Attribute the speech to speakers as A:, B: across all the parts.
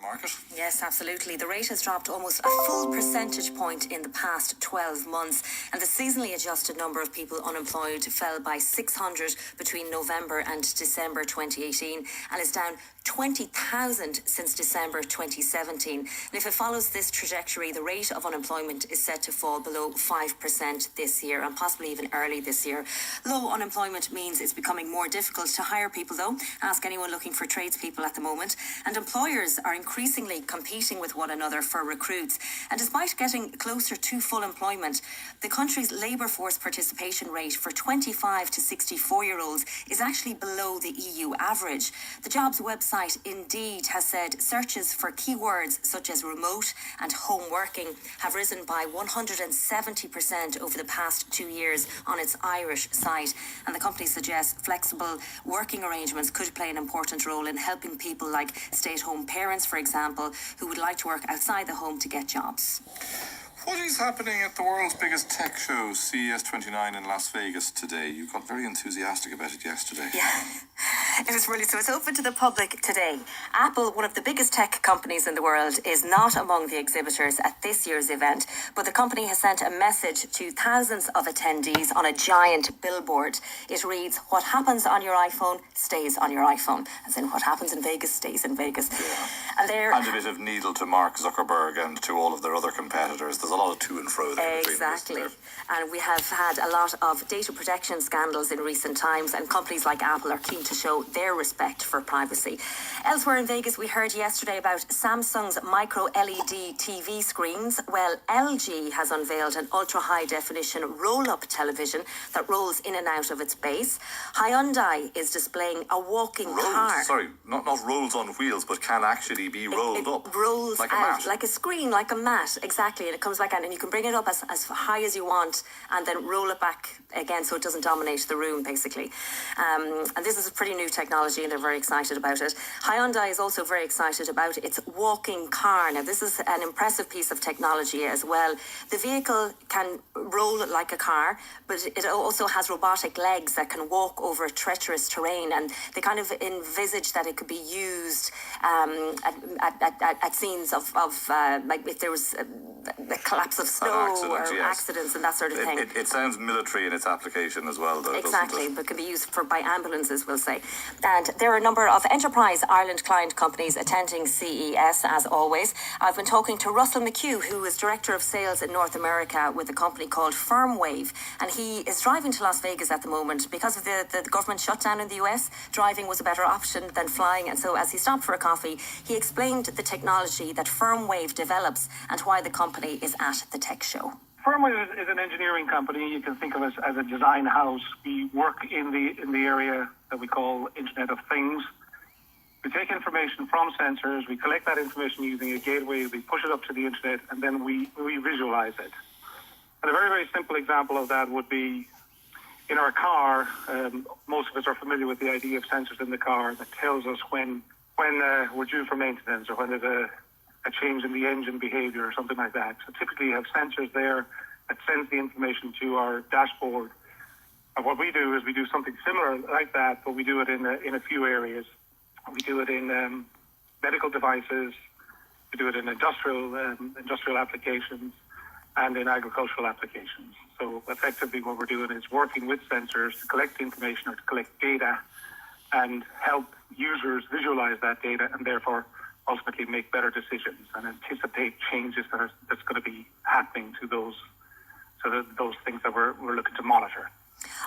A: market.
B: Yes, absolutely. The rate has dropped almost a full percentage point in the past 12 months, and the seasonally adjusted number of people unemployed fell by 600 between November and December 2018 and is down 20,000 since December 2017. And if it follows this trajectory, the rate of unemployment is set to fall below 5% this year and possibly even early this year. Low unemployment means it's becoming more difficult to hire people, though. Ask anyone looking for tradespeople at the moment. And employers are increasingly competing with one another for recruits. And despite getting closer to full employment, the country's labour force participation rate for 25 to 64-year-olds is actually below the EU average. The jobs website Indeed has said searches for keywords such as remote and home working have risen by 170% over the past 2 years on its Irish site. And the company suggests flexible working arrangements could play an important role in helping people like stay-at-home parents, for example, who would like to work outside the home to get jobs.
A: What is happening at the world's biggest tech show, CES 29 in Las Vegas today? You got very enthusiastic about it yesterday.
B: Yeah, it was really, so it's open to the public today. Apple, one of the biggest tech companies in the world, is not among the exhibitors at this year's event, but the company has sent a message to thousands of attendees on a giant billboard. It reads, "What happens on your iPhone stays on your iPhone," as in what happens in Vegas stays in Vegas.
A: Yeah. And a bit of needle to Mark Zuckerberg and to all of their other competitors. There's a lot of to and fro there.
B: Exactly. And we have had a lot of data protection scandals in recent times, and companies like Apple are keen to show their respect for privacy. Elsewhere in Vegas, we heard yesterday about Samsung's micro LED TV screens. Well, LG has unveiled an ultra-high definition roll-up television that rolls in and out of its base. Hyundai is displaying a walking car.
A: Sorry, not rolls on wheels, but can actually be rolled up.
B: It rolls
A: like a
B: out,
A: mat.
B: like a screen, like a mat, exactly. And it comes back out, and you can bring it up as high as you want and then roll it back again so it doesn't dominate the room, basically. And this is a pretty new technology, and they're very excited about it. Hyundai is also very excited about its walking car. Now, this is an impressive piece of technology as well. The vehicle can roll like a car, but it also has robotic legs that can walk over treacherous terrain, and they kind of envisage that it could be used at scenes of like if there was a collapse of snow or accidents and that sort of thing.
A: It sounds military in its application as well, though.
B: Exactly, but can be used by ambulances, we'll say. And there are a number of Enterprise Ireland client companies attending CES, as always. I've been talking to Russell McHugh, who is Director of Sales in North America with a company called Firmwave, and he is driving to Las Vegas at the moment. Because of the government shutdown in the US, driving was a better option than flying, and so as he stopped for a coffee, he explained the technology that Firmwave develops and why the company is at the tech show.
C: Firmwave is an engineering company. You can think of us as a design house. We work in the area that we call Internet of Things. We take information from sensors, we collect that information using a gateway, we push it up to the internet, and then we visualize it. And a very, very simple example of that would be in our car. Most of us are familiar with the idea of sensors in the car that tells us when we're due for maintenance or when there's a change in the engine behavior or something like that. So typically you have sensors there that sends the information to our dashboard. And what we do is we do something similar like that, but we do it in a few areas. We do it in medical devices, we do it in industrial applications, and in agricultural applications. So effectively what we're doing is working with sensors to collect information or to collect data and help users visualize that data and therefore ultimately make better decisions and anticipate changes that's going to be happening to those things that we're looking to monitor.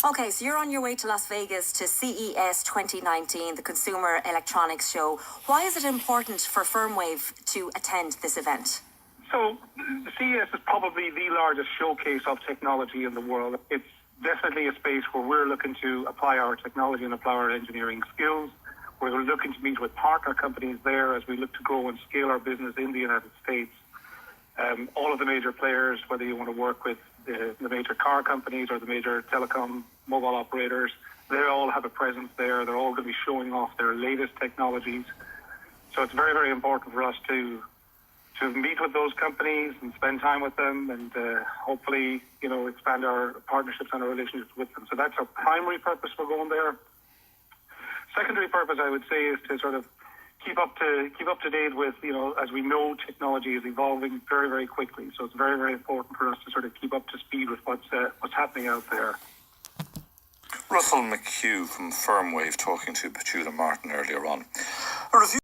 B: Okay, so you're on your way to Las Vegas to CES 2019, the Consumer Electronics Show. Why is it important for Firmwave to attend this event?
C: So the CES is probably the largest showcase of technology in the world. It's definitely a space where we're looking to apply our technology and apply our engineering skills. We're looking to meet with partner companies there as we look to grow and scale our business in the United States. All of the major players, whether you want to work with the major car companies or the major telecom mobile operators, they all have a presence there. They're all going to be showing off their latest technologies. So it's very, very important for us to meet with those companies and spend time with them and hopefully, expand our partnerships and our relationships with them. So that's our primary purpose for going there. Secondary purpose, I would say, is to sort of keep up to date with, as we know, technology is evolving very, very quickly. So it's very, very important for us to sort of keep up to speed with what's happening out there.
A: Russell McHugh from Firmwave talking to Petula Martin earlier on. A review